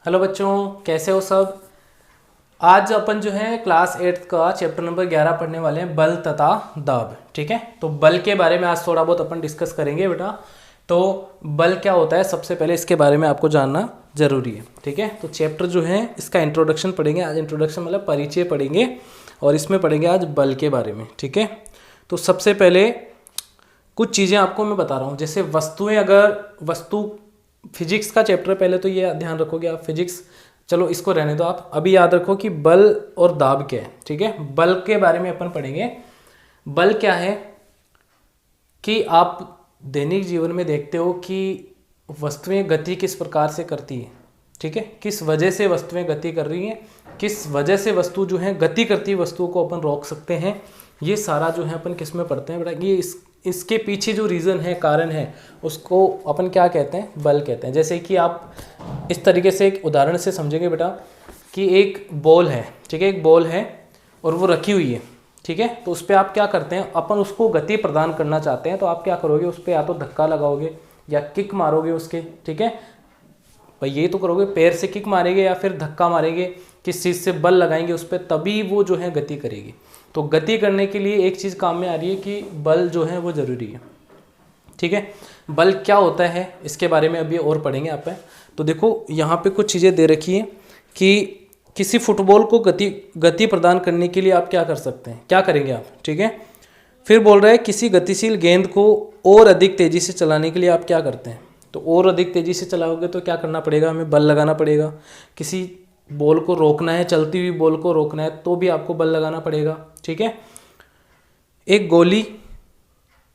Hello बच्चों, कैसे हो सब। आज अपन जो है क्लास 8 का चैप्टर नंबर 11 पढ़ने वाले हैं, बल तथा दाब। ठीक है, तो बल के बारे में आज थोड़ा बहुत अपन डिस्कस करेंगे बेटा। तो बल क्या होता है, सबसे पहले इसके बारे में आपको जानना जरूरी है। ठीक है, तो चैप्टर जो है इसका इंट्रोडक्शन पढ़ेंगे आज। इंट्रोडक्शन मतलब परिचय पढ़ेंगे और इसमें पढ़ेंगे आज बल के बारे में। ठीक है, तो सबसे पहले कुछ चीज़ें आपको मैं बता रहा हूँ, जैसे वस्तुएं, अगर वस्तु फिजिक्स का चैप्टर पहले तो ये ध्यान रखोगे आप। फिजिक्स चलो इसको रहने दो, आप अभी याद रखो कि बल और दाब क्या है। ठीक है, बल के बारे में अपन पढ़ेंगे। बल क्या है कि आप दैनिक जीवन में देखते हो कि वस्तुएं गति किस प्रकार से करती है। ठीक है, किस वजह से वस्तुएं गति कर रही हैं, किस वजह से वस्तु जो है गति करती वस्तुओं को अपन रोक सकते हैं। ये सारा जो है अपन किस में पढ़ते हैं बेटा, ये इसके पीछे जो रीज़न है, कारण है, उसको अपन क्या कहते हैं, बल कहते हैं। जैसे कि आप इस तरीके से एक उदाहरण से समझेंगे बेटा कि एक बॉल है। ठीक है, एक बॉल है और वो रखी हुई है। ठीक है, तो उस पर आप क्या करते हैं, अपन उसको गति प्रदान करना चाहते हैं तो आप क्या करोगे, उस पर या तो धक्का लगाओगे या किक मारोगे उसके। ठीक है भाई, ये तो करोगे, पैर से किक मारेंगे या फिर धक्का मारेंगे, किस चीज़ से बल लगाएंगे उस पर, तभी वो जो है गति करेगी। तो गति करने के लिए एक चीज़ काम में आ रही है कि बल जो है वो ज़रूरी है। ठीक है, बल क्या होता है इसके बारे में अभी और पढ़ेंगे आप। तो देखो यहाँ पे कुछ चीज़ें दे रखी है कि किसी फुटबॉल को गति प्रदान करने के लिए आप क्या कर सकते हैं, क्या करेंगे आप। ठीक है, फिर बोल रहा है किसी गतिशील गेंद को और अधिक तेज़ी से चलाने के लिए आप क्या करते हैं। तो और अधिक तेज़ी से चलाओगे तो क्या करना पड़ेगा, हमें बल लगाना पड़ेगा। किसी बॉल को रोकना है, चलती हुई बॉल को रोकना है तो भी आपको बल लगाना पड़ेगा। ठीक है, एक गोली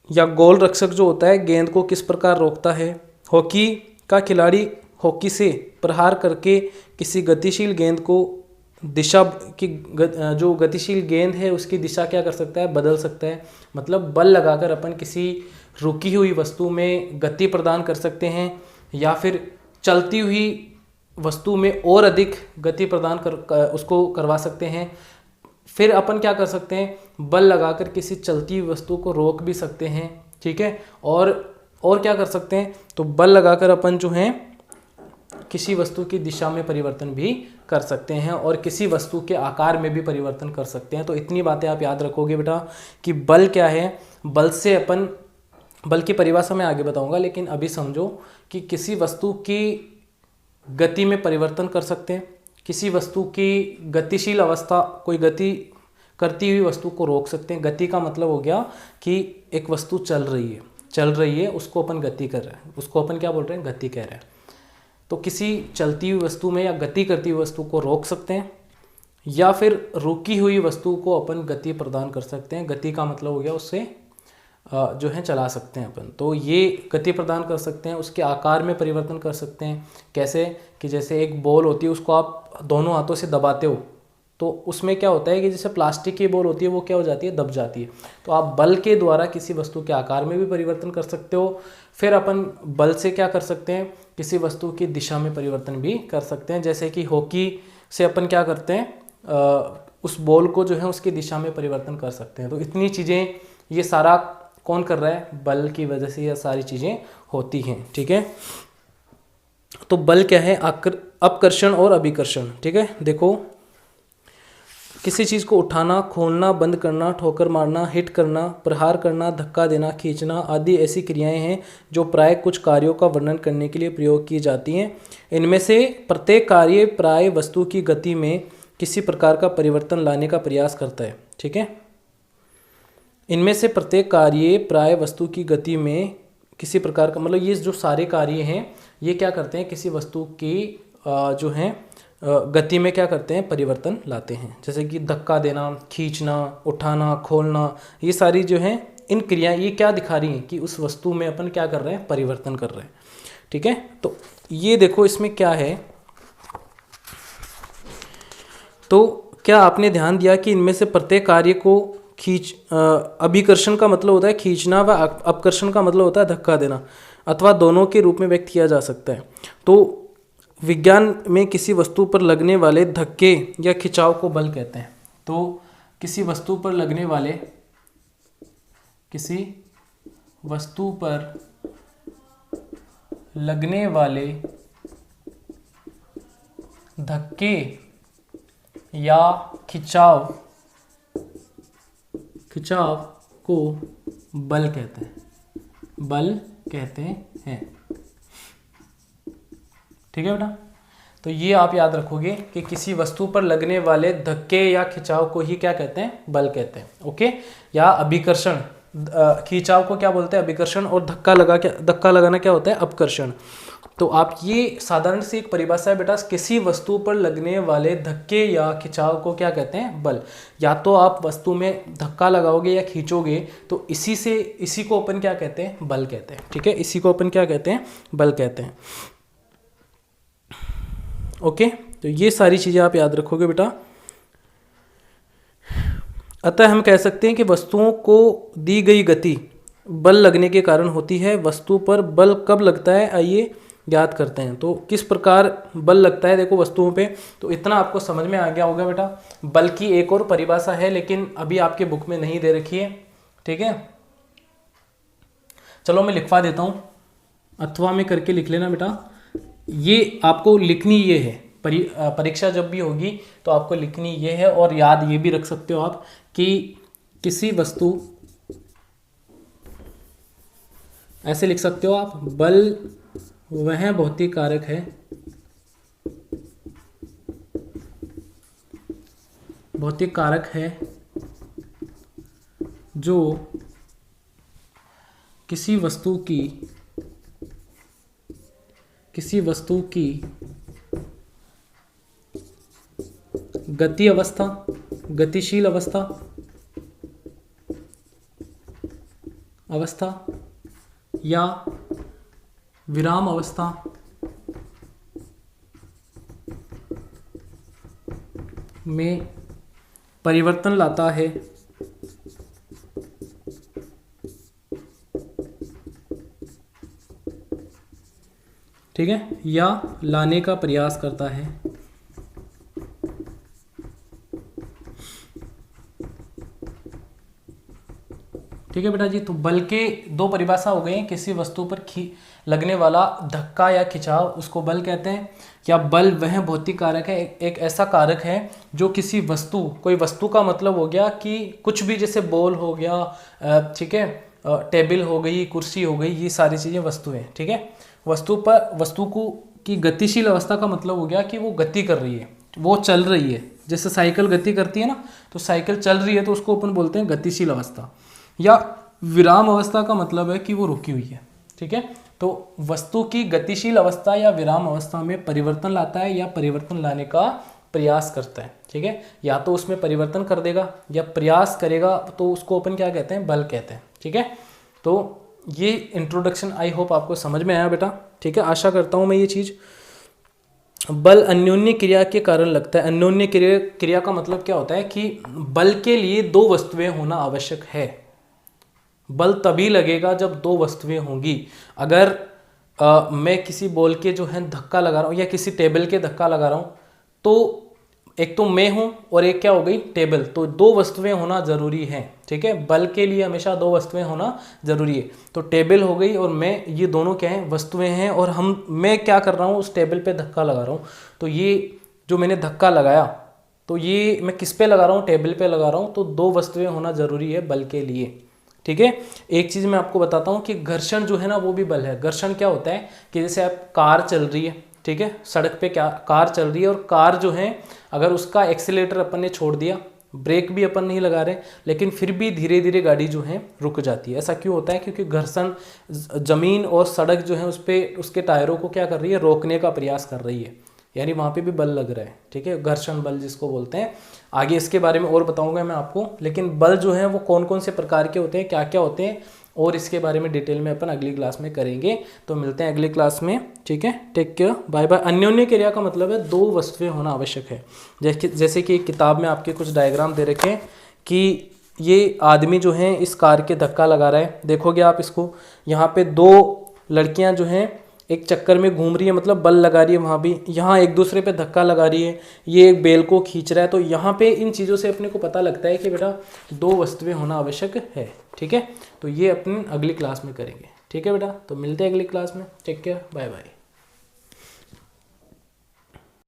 या गोल रक्षक जो होता है गेंद को किस प्रकार रोकता है। हॉकी का खिलाड़ी हॉकी से प्रहार करके किसी गतिशील गेंद को दिशा की जो गतिशील गेंद है उसकी दिशा क्या कर सकता है, बदल सकता है। मतलब बल लगाकर अपन किसी रुकी हुई वस्तु में गति प्रदान कर सकते हैं या फिर चलती हुई वस्तु में और अधिक गति प्रदान उसको करवा सकते हैं। फिर अपन क्या कर सकते हैं, बल लगाकर किसी चलती हुई वस्तु को रोक भी सकते हैं। ठीक है, और क्या कर सकते हैं, तो बल लगाकर अपन जो है किसी वस्तु की दिशा में परिवर्तन भी कर सकते हैं और किसी वस्तु के आकार में भी परिवर्तन कर सकते हैं। तो इतनी बातें आप याद रखोगे बेटा कि बल क्या है। बल से अपन, बल की परिभाषा मैं आगे बताऊंगा, लेकिन अभी समझो कि किसी वस्तु की गति में परिवर्तन कर सकते हैं, किसी वस्तु की गतिशील अवस्था, कोई गति करती हुई वस्तु को रोक सकते हैं। गति का मतलब हो गया कि एक वस्तु चल रही है, उसको अपन गति कर रहे हैं, उसको अपन क्या बोल रहे हैं, गति कह रहे हैं। तो किसी चलती हुई वस्तु में या गति करती हुई वस्तु को रोक सकते हैं या फिर रुकी हुई वस्तु को अपन गति प्रदान कर सकते हैं। गति का मतलब हो गया उससे जो है चला सकते हैं अपन। तो ये गति प्रदान कर सकते हैं, उसके आकार में परिवर्तन कर सकते हैं। कैसे कि जैसे एक बॉल होती है, उसको आप दोनों हाथों से दबाते हो तो उसमें क्या होता है कि जैसे प्लास्टिक की बॉल होती है वो क्या हो जाती है, दब जाती है। तो आप बल के द्वारा किसी वस्तु के आकार में भी परिवर्तन कर सकते हो। फिर अपन बल से क्या कर सकते हैं, किसी वस्तु की दिशा में परिवर्तन भी कर सकते हैं। जैसे कि हॉकी से अपन क्या करते हैं, उस बॉल को जो है उसकी दिशा में परिवर्तन कर सकते हैं। तो इतनी चीज़ें, ये सारा कौन कर रहा है, बल की वजह से यह सारी चीज़ें होती हैं। ठीक है, तो बल क्या है, अपकर्षण और अभिकर्षण। ठीक है, देखो किसी चीज़ को उठाना, खोलना, बंद करना, ठोकर मारना, हिट करना, प्रहार करना, धक्का देना, खींचना आदि ऐसी क्रियाएं हैं जो प्राय कुछ कार्यों का वर्णन करने के लिए प्रयोग की जाती हैं। इनमें से प्रत्येक कार्य प्राय वस्तु की गति में किसी प्रकार का परिवर्तन लाने का प्रयास करता है। ठीक है, इनमें से प्रत्येक कार्य प्राय वस्तु की गति में किसी प्रकार का, मतलब ये जो सारे कार्य हैं ये क्या करते हैं, किसी वस्तु की जो है गति में क्या करते हैं, परिवर्तन लाते हैं। जैसे कि धक्का देना, खींचना, उठाना, खोलना, ये सारी जो हैं इन क्रियाएं, ये क्या दिखा रही हैं कि उस वस्तु में अपन क्या कर रहे हैं, परिवर्तन कर रहे हैं। ठीक है, तो ये देखो इसमें क्या है, तो क्या आपने ध्यान दिया कि इनमें से प्रत्येक कार्य को अभिकर्षण का मतलब होता है खींचना व अपकर्षण का मतलब होता है धक्का देना, अथवा दोनों के रूप में व्यक्त किया जा सकता है। तो विज्ञान में किसी वस्तु पर लगने वाले धक्के या खिंचाव को बल कहते हैं। तो किसी वस्तु पर लगने वाले धक्के या खिंचाव को बल कहते हैं, बल कहते हैं। ठीक है बेटा, तो ये आप याद रखोगे कि किसी वस्तु पर लगने वाले धक्के या खिंचाव को ही क्या कहते हैं, बल कहते हैं। ओके, या अभिकर्षण, खिंचाव को क्या बोलते हैं, अभिकर्षण, और धक्का लगाना क्या होता है, अपकर्षण। तो आप ये साधारण सी एक परिभाषा है बेटा, किसी वस्तु पर लगने वाले धक्के या खिंचाव को क्या कहते हैं, बल। या तो आप वस्तु में धक्का लगाओगे या खींचोगे तो इसी को अपन क्या कहते हैं, बल कहते हैं। ठीक है, इसी को अपन क्या कहते हैं, बल कहते हैं। ओके, तो ये सारी चीजें आप याद रखोगे बेटा। अतः हम कह सकते हैं कि वस्तुओं को दी गई गति बल लगने के कारण होती है। वस्तु पर बल कब लगता है, आइए याद करते हैं। तो किस प्रकार बल लगता है, देखो वस्तुओं पे, तो इतना आपको समझ में आ गया होगा बेटा। बल की एक और परिभाषा है लेकिन अभी आपके बुक में नहीं दे रखी है। ठीक है, चलो मैं लिखवा देता हूं, अथवा में करके लिख लेना बेटा। ये आपको लिखनी ये है, परीक्षा जब भी होगी तो आपको लिखनी ये है, और याद ये भी रख सकते हो आप कि किसी वस्तु, ऐसे लिख सकते हो आप, बल वह भौतिक कारक है, भौतिक कारक है जो किसी वस्तु की गति अवस्था, गतिशील अवस्था या विराम अवस्था में परिवर्तन लाता है। ठीक है, या लाने का प्रयास करता है। ठीक है बेटा जी, तो बल के दो परिभाषा हो गई, किसी वस्तु पर लगने वाला धक्का या खिंचाव उसको बल कहते हैं, या बल वह भौतिक कारक है, एक ऐसा कारक है जो किसी वस्तु, कोई वस्तु का मतलब हो गया कि कुछ भी, जैसे बॉल हो गया, ठीक है, टेबल हो गई, कुर्सी हो गई, ये सारी चीज़ें वस्तु हैं। ठीक है, वस्तु की गतिशील अवस्था का मतलब हो गया कि वो गति कर रही है, वो चल रही है। जैसे साइकिल गति करती है ना, तो साइकिल चल रही है तो उसको अपन बोलते हैं गतिशील अवस्था। या विराम अवस्था का मतलब है कि वो रुकी हुई है। ठीक है, तो वस्तु की गतिशील अवस्था या विराम अवस्था में परिवर्तन लाता है या परिवर्तन लाने का प्रयास करता है। ठीक है, या तो उसमें परिवर्तन कर देगा या प्रयास करेगा, तो उसको अपन क्या कहते हैं, बल कहते हैं। ठीक है, तो ये इंट्रोडक्शन आई होप आपको समझ में आया बेटा। ठीक है, आशा करता हूँ मैं ये चीज़। बल अन्योन्य क्रिया के कारण लगता है। अन्योन्य क्रिया का मतलब क्या होता है कि बल के लिए दो वस्तुएं होना आवश्यक है। बल तभी लगेगा जब दो वस्तुएं होंगी। अगर मैं किसी बॉल के जो है धक्का लगा रहा हूँ या किसी टेबल के धक्का लगा रहा हूँ, तो एक तो मैं हूँ और एक क्या हो गई, टेबल, तो दो वस्तुएं होना जरूरी है। ठीक है, बल के लिए हमेशा दो वस्तुएं होना जरूरी है। तो टेबल हो गई और मैं, ये दोनों क्या हैं, वस्तुएं हैं, और मैं क्या कर रहा हूँ, उस टेबल पे धक्का लगा रहा हूँ। तो ये जो मैंने धक्का लगाया, तो ये मैं किस पे लगा रहा हूँ, टेबल पे लगा रहा हूँ, तो दो वस्तुएं होना जरूरी है बल के लिए। ठीक है, एक चीज़ मैं आपको बताता हूँ कि घर्षण जो है ना, वो भी बल है। घर्षण क्या होता है कि जैसे आप कार चल रही है, ठीक है, सड़क पे क्या कार चल रही है, और कार जो है अगर उसका एक्सीलेटर अपन ने छोड़ दिया, ब्रेक भी अपन नहीं लगा रहे, लेकिन फिर भी धीरे धीरे गाड़ी जो है रुक जाती है। ऐसा क्यों होता है, क्योंकि घर्षण जमीन और सड़क जो है उस पर, उसके टायरों को क्या कर रही है, रोकने का प्रयास कर रही है, यानी वहाँ पे भी बल लग रहा है। ठीक है, घर्षण बल जिसको बोलते हैं। आगे इसके बारे में और बताऊंगा मैं आपको, लेकिन बल जो है वो कौन कौन से प्रकार के होते हैं, क्या क्या होते हैं, और इसके बारे में डिटेल में अपन अगली क्लास में करेंगे। तो मिलते हैं अगली क्लास में। ठीक है, टेक केयर, बाय बाय। अन्योन्य क्रिया का मतलब है दो वस्तुएं होना आवश्यक है। जैसे कि किताब में आपके कुछ डायग्राम दे रखे हैं कि ये आदमी जो है इस कार के धक्का लगा रहा है, देखोगे आप इसको, यहाँ पे दो लड़कियाँ जो हैं एक चक्कर में घूम रही है, मतलब बल लगा रही है वहाँ भी, यहाँ एक दूसरे पे धक्का लगा रही है, ये एक बेल को खींच रहा है। तो यहाँ पे इन चीज़ों से अपने को पता लगता है कि बेटा दो वस्तुएं होना आवश्यक है। ठीक है, तो ये अपन अगली क्लास में करेंगे। ठीक है बेटा, तो मिलते हैं अगली क्लास में। Take care, bye bye.